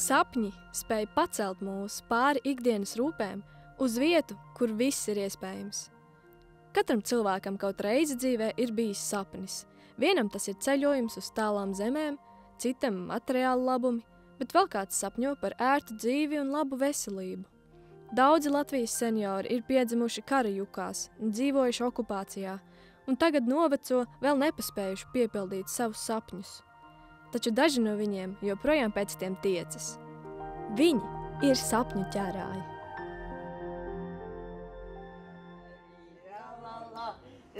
Sapņi spēj pacelt mūs pāri ikdienas rūpēm uz vietu, kur viss ir iespējams. Katram cilvēkam kaut reizi dzīvē ir bijis sapnis. Vienam tas ir ceļojums uz tālām zemēm, citam materiāli labumi, bet vēl kāds sapņo par ērtu dzīvi un labu veselību. Daudzi Latvijas seniori ir piedzimuši kara jukās un dzīvojuši okupācijā, un tagad noveco vēl nepaspējuši piepildīt savus sapņus. Taču daži no viņiem joprojām pēc tiem tiecas. Viņi ir sapņu ķērāji.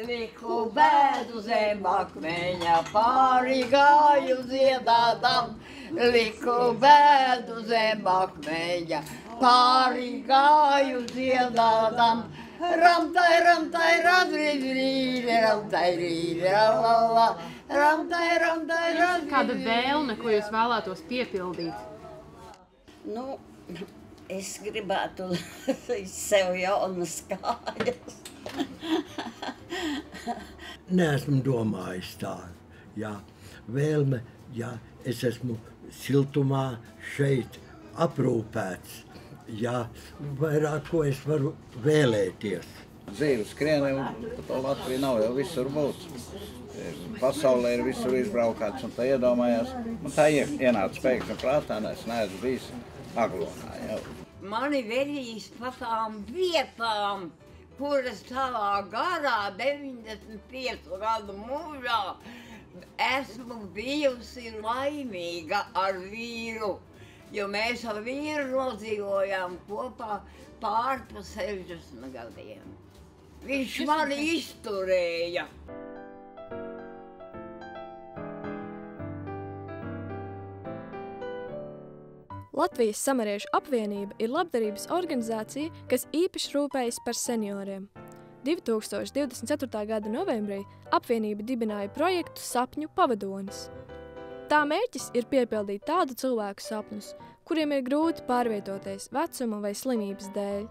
Liku bēdu zem akmeņa, pāri gāju dziedādam. Liku bēdu zem akmeņa, pāri gāju dziedādam. Ramtai, ramtai, radrīdrīde, ramtai, rīde, lalala. Ramtai, ramtai, radrīdrīde. Kāda vēlme, ko jūs vēlētos piepildīt? Nu, es gribētu sev jaunas kājas. Neesmu domājis tā, jā, vēlme, jā, es esmu siltumā šeit aprūpēts, jā, vairāk ko es varu vēlēties. Dzīves skrieniem, to Latvija nav jau visur būt. Pasaulē ir visur izbraukāts un tā iedomājās. Un tā ienāca pēkšņi prātā, es neesmu bijis Aglonā jau. Mani vedīs pa tām vietām, kuras savā garā 95 gadu mūžā esmu bijusi laimīga ar vīru, jo mēs ar vīru nodzīvojām kopā pār pa 60 gadiem. Viņš mani izturēja. Latvijas Samariešu apvienība ir labdarības organizācija, kas īpaši rūpējas par senioriem. 2024. gada novembrī apvienība dibināja projektu Sapņu pavadonis. Tā mērķis ir piepildīt tādu cilvēku sapņus, kuriem ir grūti pārvietoties vecuma vai slimības dēļ.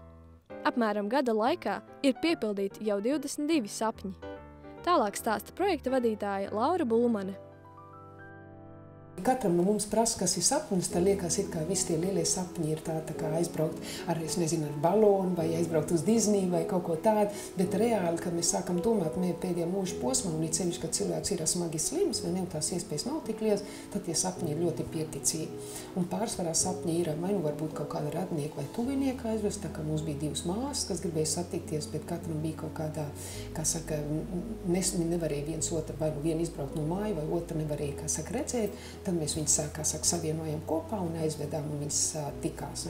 Apmēram gada laikā ir piepildīti jau 22 sapņi. Tālāk stāsta projekta vadītāja Laura Bulmane. Katram no mums prasa, kas ir sapnis, tad liekas, it kā visi tie lielie sapņi ir tā kā aizbraukt ar, es nezinu, ar balonu vai aizbraukt uz Disney vai kaut ko tādu, bet reāli, kad mēs sākam domāt pēdējā mūža posmā, un it sevišķi, kad cilvēks ir smagi slims vai ne, tās iespējas nav tik lielas, tad tie sapņi ir ļoti pieticīgi. Un pārsvarā sapņi ir vai nu varbūt kaut kāda radnieka vai tuvinieka aizvest, tā kā mums bija divas māsas, kas gribēja satikties, bet katram bija kaut kādā, kā saka, nevarēja viens otru, vai nu vienu izbraukt no māju, vai otru nevarēja, kā saka, redzēt. Tad mēs viņus, kā saka, savienojam kopā un aizvedām, un viņas tikās.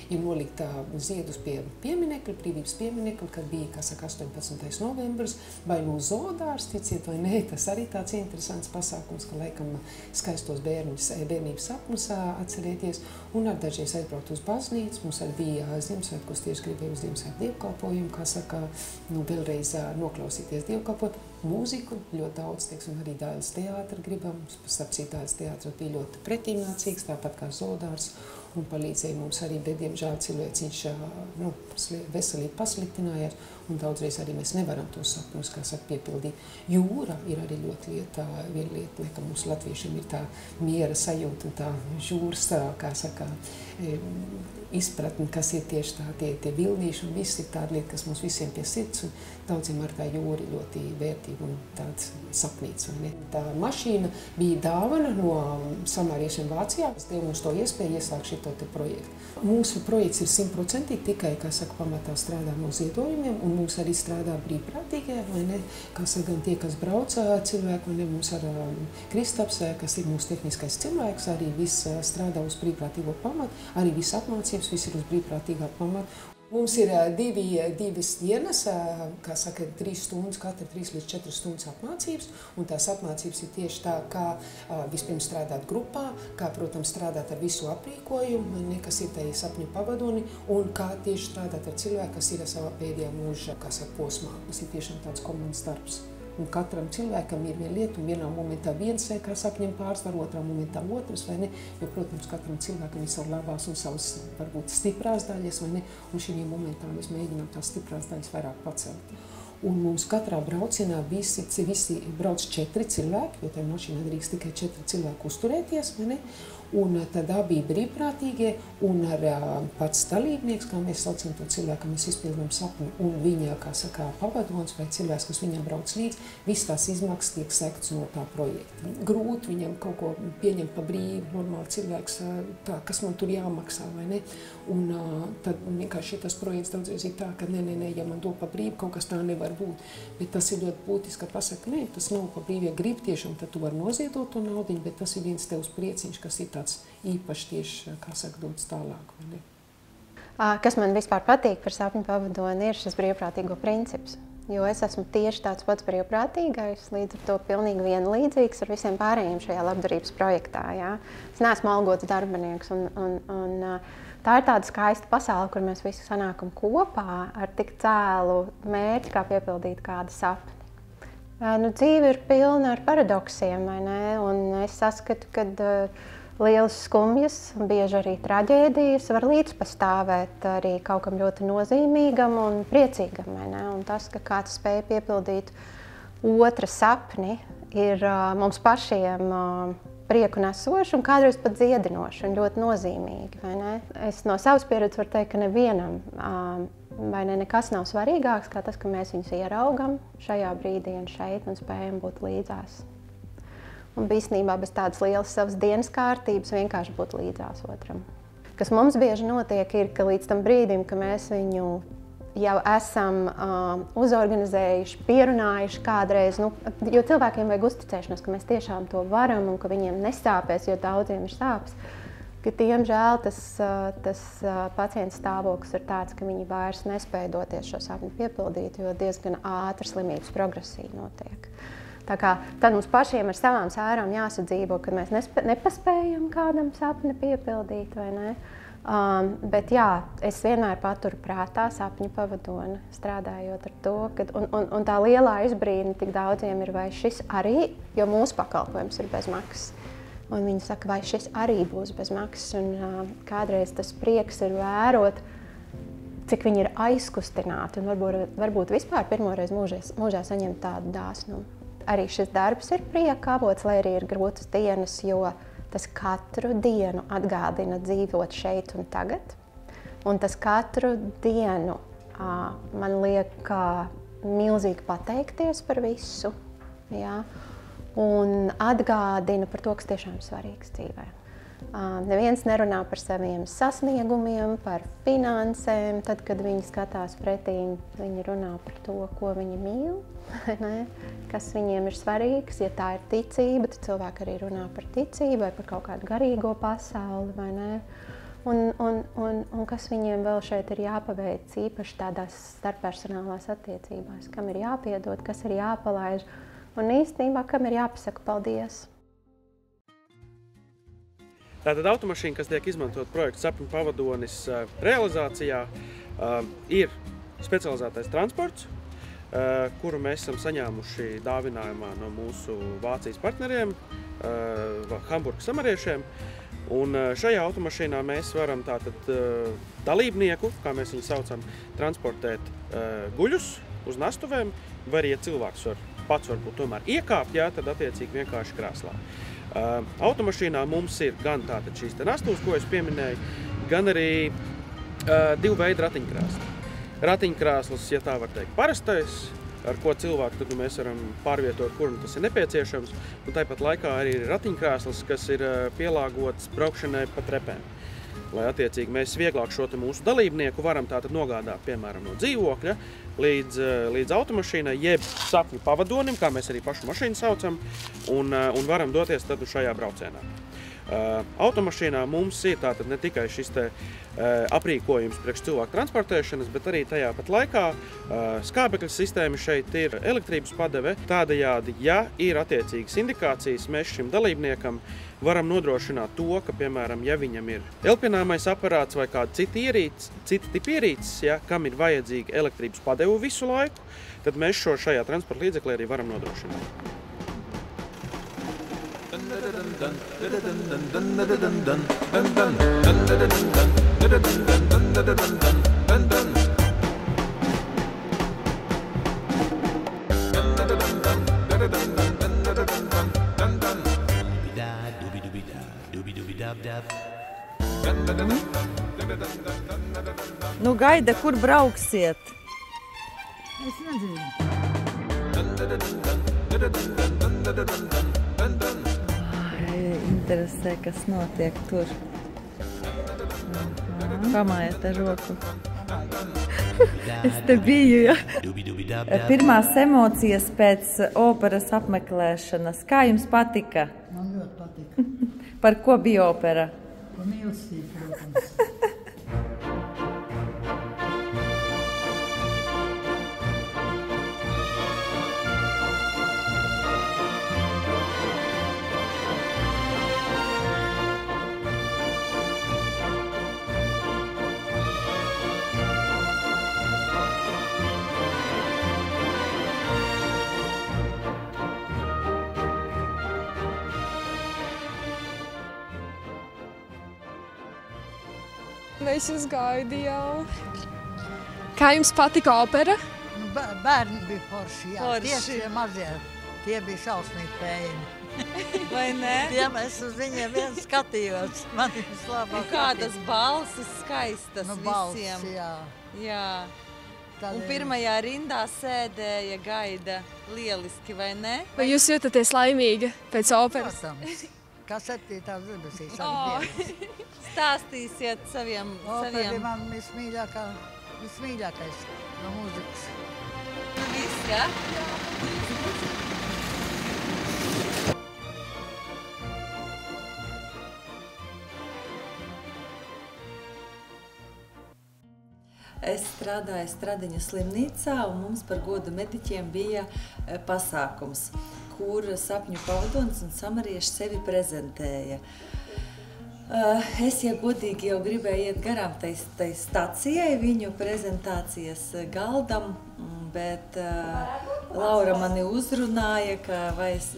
Ir nolikta ziedus pie pieminekļa, brīvības pieminekļa, kad bija, kā saka, 18. novembris, vai no zoodārs, ticiet vai nē, tas arī tāds interesants pasākums, ka laikam skaistos bērnības sapņus atcerēties, un ar dažreiz aizbraukt uz baznīcu. Mums arī bija Ziemassvētkos, tieši gribēju uz Ziemassvētku dievkalpojumu, kā saka, vēlreiz noklausīties dievkalpojumu. Mūziku ļoti daudz, teiksim, arī Dailes teātra gribam. Starp citu, Dailes teātris bija ļoti pretīmnācīgs, tāpat kā zoodārs, un palīdzēja mums arī, bet, diemžēl, cilvēciņš veselība pasliktinājās, un daudzreiz arī mēs nevaram tos sapņus, kā saka, piepildīt. Jūra ir arī ļoti viena lieta, ka mums latviešiem ir tā miera sajūta un tā jūras, kā saka, izpratni, kas ir tieši tā, tie vilnīši, un viss ir tāda lieta, kas mums visiem pie sirds, un daudziem ar tā jūra ļoti vērtīga un tāds sapnīts. Tā mašīna bija dāvana no samariešiem Vācijā. Es devu mums to iespēju iesākt šito te projektu. Mūsu projekts ir 100% tikai, kā saka, pamatā strādā no ziedojumiem, un mums arī strādā brīvprātīgie, vai ne, kā saka, gan tie, kas brauca cilvēki, vai ne, mums ar Kristaps, kas ir mūsu tehniskais cilvēks, arī viss strādā uz brīvprātīgo pamatu, arī viss apmācības, viss ir uz brīvprātīgā pamata. Mums ir divas dienas, kā saka, 3 stundas, katra 3 līdz 4 stundas apmācības, un tās apmācības ir tieši tā, kā vispirms strādāt grupā, kā, protams, strādāt ar visu aprīkojumu, kas ir tajā sapņu pavadoni, un kā tieši strādāt ar cilvēku, kas ir savā pēdējā mūža, kā saka, posmā. Tas ir tiešām tāds komandas darbs. un katram cilvēkam ir viena lieta, un vienā momentā viens kā sapņiem pārsvar, otrā momentā otrs, vai ne? Jo, protams, katram cilvēkam ir savu labās un savas, varbūt, stiprās daļas, vai ne? Un šī momentā mēs mēģinām tās stiprās daļas vairāk pacelt. Un mums katrā braucienā visi brauc 4 cilvēki, jo tajā mašīnā drīkst tikai 4 cilvēki uzturēties, vai ne? Un tad abi brīvprātīgie un ar pats dalībnieks, kā mēs saucam to cilvēku, mēs izpildām sapni, un viņa, kā saka, pavadons vai cilvēks, kas viņam brauc līdz, viss tās izmaksas tiek sekts no tā projekta. Grūti viņam kaut ko pieņemt pa brīvu, normāli cilvēks, tā, kas man tur jāmaksā, vai ne? Un tad vienkārši tas projekts daudzies ir tā, ka nē, ja man dod pa brīvu, kaut kas tā nevar būt. Bet tas ir ļoti būtiski, ka pasaka, nē, tas nav pa brīvu, ja grib tiešām, tad tu var noziedot to naudiņu, bet tas ir viens tevs prieciņš, kas ir tāds īpaši tieši, kā saka, dodas tālāk, vai ne? Kas man vispār patīk par sapņu pavadoni, ir šis brīvprātīgo princips. Jo es esmu tieši tāds pats brīvprātīgais, līdz ar to pilnīgi vienlīdzīgs ar visiem pārējiem šajā labdarības projektā. Ja? Es neesmu algots darbinieks, un tā ir tāda skaista pasaule, kur mēs visi sanākam kopā ar tik cēlu mērķi, kā piepildīt kādu sapni. Dzīve ir pilna ar paradoksiem, vai ne? Un es saskatu, ka lielas skumjas, bieži arī traģēdijas var līdzpastāvēt arī kaut kam ļoti nozīmīgam un priecīgam, vai ne? Un tas, ka kāds spēja piepildīt otra sapni, ir mums pašiem prieku nesoši un kādreiz pat dziedinoši un ļoti nozīmīgi, vai ne? Es no savas pieredzes varu teikt, ka nevienam vai ne, nekas nav svarīgāks, kā tas, ka mēs viņus ieraugam šajā brīdī un šeit un spējam būt līdzās. Un īstenībā bez tādas lielas savas dienas kārtības vienkārši būt līdzās otram. Kas mums bieži notiek, ir, ka līdz tam brīdim, ka mēs viņu jau esam uzorganizējuši, pierunājuši kādreiz, jo cilvēkiem vajag uzticēšanos, ka mēs tiešām to varam un ka viņiem nesāpēs, jo daudziem ir sāpes. Ka diemžēl tas pacienta stāvoklis ir tāds, ka viņi vairs nespēja doties šo sapni piepildīt, jo diezgan ātri slimības progresija notiek. Tā kā tad mums pašiem ar savām sērām jāsadzīvo, ka mēs nepaspējam kādam sapni piepildīt, vai ne? Bet jā, es vienmēr paturu prātā sapņu pavadoni, strādājot ar to, un tā lielā izbrīna tik daudziem ir, vai šis arī, jo mūsu pakalpojums ir bez maksas. Un viņi saka, vai šis arī būs bez maksas, un kādreiz tas prieks ir vērot, cik viņi ir aizkustināti, un varbūt vispār pirmoreiz mūžā saņemt tādu dāsnumu. Arī šis darbs ir prieka avots, lai arī ir grūtas dienas, jo tas katru dienu atgādina dzīvot šeit un tagad. Un tas katru dienu man liek milzīgi pateikties par visu. Jā. Un atgādina par to, kas tiešām ir svarīgs dzīvē. Neviens nerunā par saviem sasniegumiem, par finansēm. Tad, kad viņi skatās pretī, viņi runā par to, ko viņi mīl, ne? Kas viņiem ir svarīgs. Ja tā ir ticība, tad cilvēki arī runā par ticību vai par kaut kādu garīgo pasauli, vai ne? Un kas viņiem vēl šeit ir jāpaveic, īpaši tādās starppersonālās attiecībās, kam ir jāpiedod, kas ir jāpalaiž. Un īstenībā, kam ir jāpasaka paldies. Tātad automašīna, kas tiek izmantot projekta Sapņu pavadonis realizācijā, ir specializētais transports, kuru mēs esam saņēmuši dāvinājumā no mūsu Vācijas partneriem, Hamburgas samariešiem. Un šajā automašīnā mēs varam tātad dalībnieku, kā mēs viņu saucam, transportēt guļus uz nastuvēm, vai arī, ja cilvēks pats varbūt tomēr iekāpt, jā, tad attiecīgi vienkārši krēslā. Automašīnā mums ir gan tātad šīs nastuves, ko es pieminēju, gan arī divu veidu ratiņkrēsli. Ratiņkrēsls, ja tā var teikt, parastais, ar ko cilvēku tad mēs varam pārvietot, kur tas ir nepieciešams. Un tāpat laikā arī ir ratiņkrēsls, kas ir pielāgots braukšanai pa trepēm. Lai attiecīgi mēs vieglāk šo mūsu dalībnieku varam tātad nogādāt, piemēram, no dzīvokļa līdz automašīnai, jeb sapņu pavadonim, kā mēs arī pašu mašīnu saucam, un varam doties tad uz šajā braucienā. Automašīnā mums ir tātad ne tikai šis te aprīkojums priekš cilvēku transportēšanas, bet arī tajā pat laikā skābekļa sistēma šeit ir elektrības padeve. Tādējādi, ja ir attiecīgas indikācijas, mēs šim dalībniekam varam nodrošināt to, ka, piemēram, ja viņam ir elpināmais aparāts vai kāda cita tipa ierīces, ja, kam ir vajadzīga elektrības padevu visu laiku, tad mēs šajā transporta līdzeklī arī varam nodrošināt. Nu, gaida, kur brauksiet? Es nezinu. Interesē, kas notiek tur. Pamājiet ar roku. Es te biju, ja. Pirmās emocijas pēc operas apmeklēšanas. Kā jums patika? Man ļoti patika. Par ko bija opera? Par mīlestību, protams. Es jūs gaidīju. Kā jums patika opera? Nu, bērni bija forši, jā. Forši. Tieši tie mazie, tie bija šausmīgi pēļi. Vai ne? Tiem es uz viņiem vien skatījos. Man vislabāk Kādas balsis skaistas nu, visiem. balss, jā. Jā. Un pirmajā rindā sēdēja gaida lieliski, vai ne? Vai jūs jūtaties laimīga pēc operas? Protams. Kā 7. debesīs ar dienas. Stāstīsiet saviem... Opera bija man vismīļākais no mūzikas. Viss, ja? Es strādāju Stradiņu slimnīcā, un mums par godu mediķiem bija pasākums, kur sapņu pavadonis un samarieši sevi prezentēja. Es, ja godīgi, jau gribēju iet garām tai stacijai, viņu prezentācijas galdam, bet Laura mani uzrunāja, ka vai es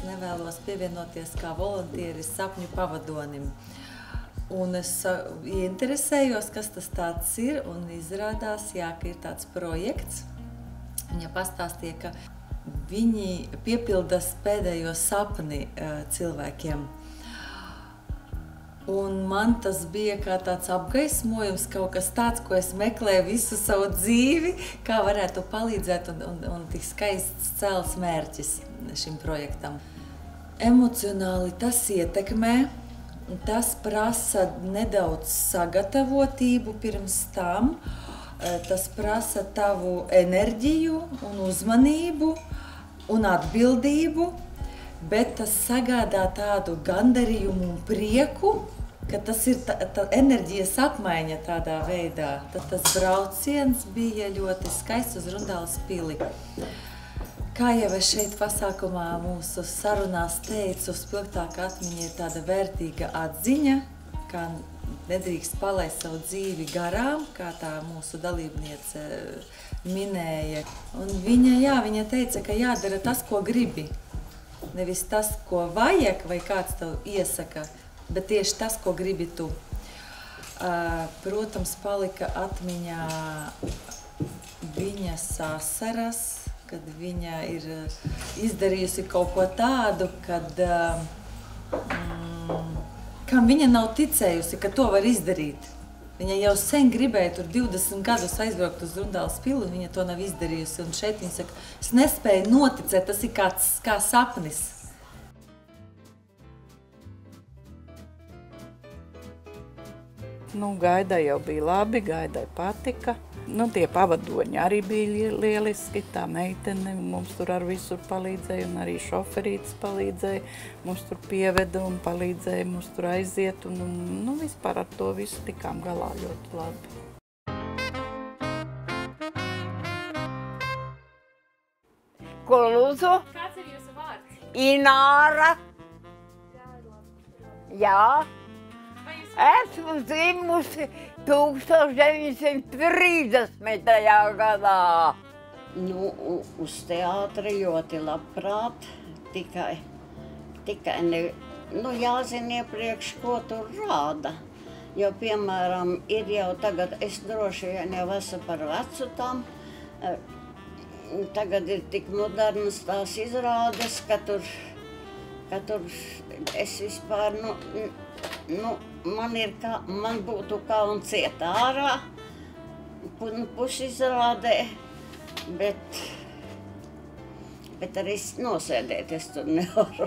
nevēlos pievienoties kā volontieris sapņu pavadonim. Un es ieinteresējos, kas tas tāds ir, un izrādās, jā, ka ir tāds projekts. Viņa pastāstīja, ka viņi piepildas pēdējo sapni cilvēkiem. Un man tas bija kā tāds apgaismojums, kaut kas tāds, ko es meklēju visu savu dzīvi, kā varētu palīdzēt un tik skaists cēls mērķis šim projektam. Emocionāli tas ietekmē. Tas prasa nedaudz sagatavotību pirms tam, tas prasa tavu enerģiju un uzmanību un atbildību, bet tas sagādā tādu gandarījumu un prieku, ka tas ir tā enerģijas apmaiņa tādā veidā. Tad tas brauciens bija ļoti skaists uz Rundāles pili. Kā jau es šeit pasākumā mūsu sarunās teicu, spilgtāka atmiņa ir tāda vērtīga atziņa, kā nedrīkst palaist savu dzīvi garām, kā tā mūsu dalībniece minēja. Un viņa teica, ka jādara tas, ko gribi. Nevis tas, ko vajag vai kāds tev iesaka, bet tieši tas, ko gribi tu. Protams, palika atmiņā viņas asaras, kad viņa ir izdarījusi kaut ko tādu, kam viņa nav ticējusi, ka to var izdarīt. Viņa jau sen gribēja tur 20 gadus aizbraukt uz Rundāles pili, un viņa to nav izdarījusi. Un šeit viņa saka, es nespēju noticēt, tas ir kā sapnis. Nu, Gaidai jau bija labi, Gaidai patika. Nu, tie pavadoņi arī bija lieliski, tā meitene mums tur ar visur palīdzēja, un arī šoferītis palīdzēja. Mums tur pieveda un palīdzēja mums tur aiziet, un nu, vispār ar to visu tikām galā ļoti labi. Ko lūdzu? Kāds ir jūsu vārds? Ināra. Jā. Esmu dzimusi 1930. gadā. Nu, uz teātri ļoti labprāt, tikai nu, jāzina iepriekš, ko tur rāda. Jo, piemēram, ir jau tagad, es droši vien jau esmu par vecu tam, tagad ir tik modernas tās izrādes, ka tur es vispār, man būtu kauns iet ārā, pusizrādē, bet arī nosēdēties tur nevaru.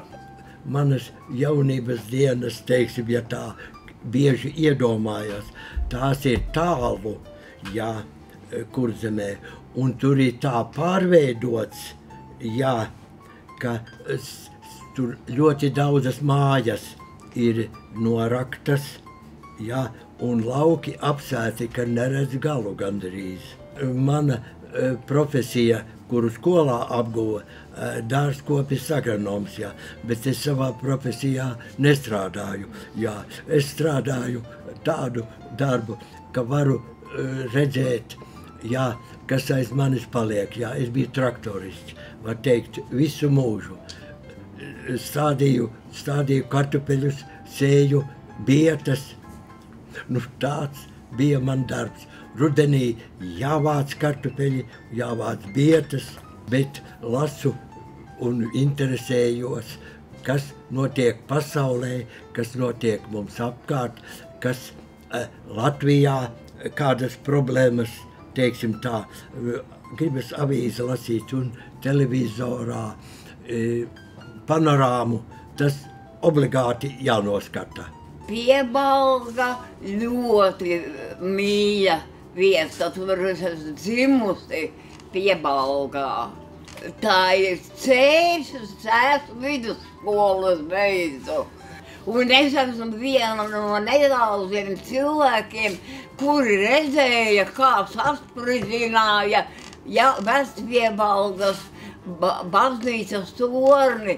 Manas jaunības dienas, teiksim, ja tā bieži iedomājās, tās ir tālu, jā, Kurzemē, un tur ir tā pārveidots, jā, ka tur ļoti daudzas mājas ir noraktas, jā, un lauki apsēti, ka neredz galu gandrīz. Mana profesija, kuru skolā apguva, dārzkopis agronoms, jā, bet es savā profesijā nestrādāju, jā. Es strādāju tādu darbu, ka varu redzēt, jā, kas aiz manis paliek, jā. Es biju traktorists, var teikt, visu mūžu. Stādīju kartupeļus, sēju bietas, nu tāds bija man darbs. Rudenī jāvāc kartupeļi, jāvāc bietas, bet lasu un interesējos, kas notiek pasaulē, kas notiek mums apkārt, kas Latvijā, kādas problēmas, teiksim tā, gribas avīzi lasīt un televizorā, panorāmu, tas obligāti jānoskata. Piebalga ļoti mīļa vieta, tur es esmu dzimusi Piebalgā. Tā ir ceļš uz Sēsu vidusskolas beidzu. Un es esmu viena no nedaudziem cilvēkiem, kuri redzēja, kā saspridzināja Vestpiebalgas baznīcas torni,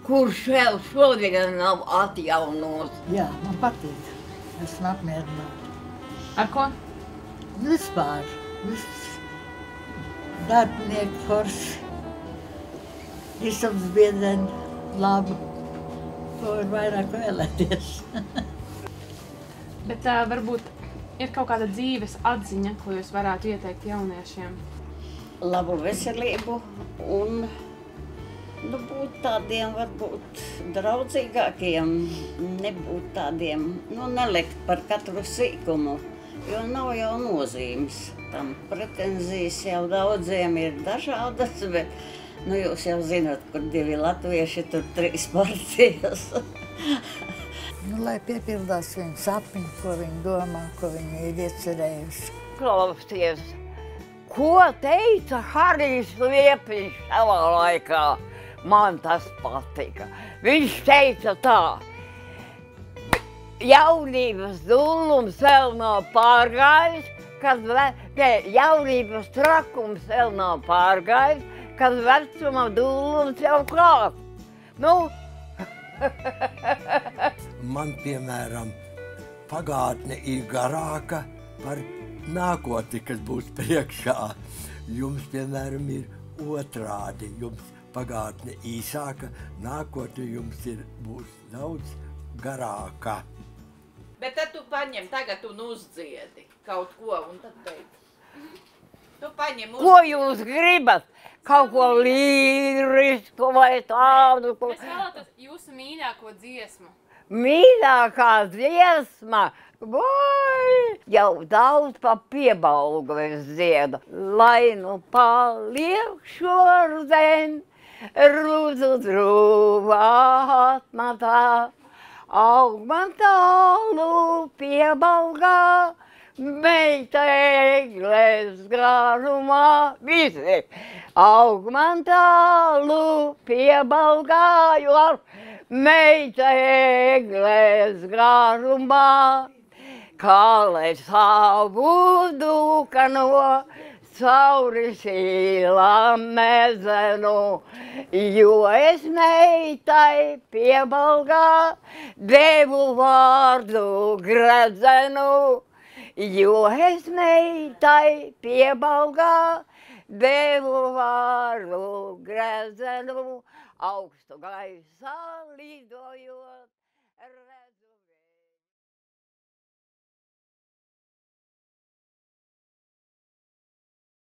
kurš vēl šodien nav atjaunots. Jā, man patīk. Esmu apmierināta. Ar ko? Vispār. Viss darbinieki forši. Istabas biedreni labi. Ko var vairāk vēlēties. Bet varbūt ir kaut kāda dzīves atziņa, ko jūs varētu ieteikt jauniešiem? Labu veselību un būt tādiem, varbūt draudzīgākiem, nebūt tādiem, nelikt par katru sīkumu, jo nav jau nozīmes tam. Pretenzijas jau daudziem ir dažādas, bet jūs jau zināt, kur 2 latvieši, tur 3 partijas. Lai piepildās viņu sapņi, ko viņi domā, ko viņi ir iecerējuši. Klausies, ko teica Harijs Liepiņš savā laikā? Man tas patika. Viņš teica tā, jaunības dullums vēl nav pārgājis, jaunības trakums vēl nav pārgājis, kad vecuma dullums jau klāt. Nu? Man, piemēram, pagātne ir garāka par nākotni, kas būs priekšā. Jums, piemēram, ir otrādi. Jums pagātne īsāka, nākotne jums būs daudz garāka. Bet tad tu paņem, tagad un uzdziedi kaut ko, un tad beidz. Tu paņem Ko jūs gribat? Kaut ko līrisku vai tādu? Es vēlētos jūsu mīļāko dziesmu. Mīļākā dziesma? Vai, jau daudz pa Piebalgu es dziedu. Lai nu paliek šorzen, rūzu drūvā atmatā, aug man tālu piebalgā, meita egles garumā, visi. Aug man tālu piebalgā, jo meita egles garumā, kā lai savu dūkano cauri sīlām mezenu, jo es meitai piebalgā devu vārdu gredzenu, jo es meitai piebalgā devu vārdu gredzenu, augstu gaisā lidojot.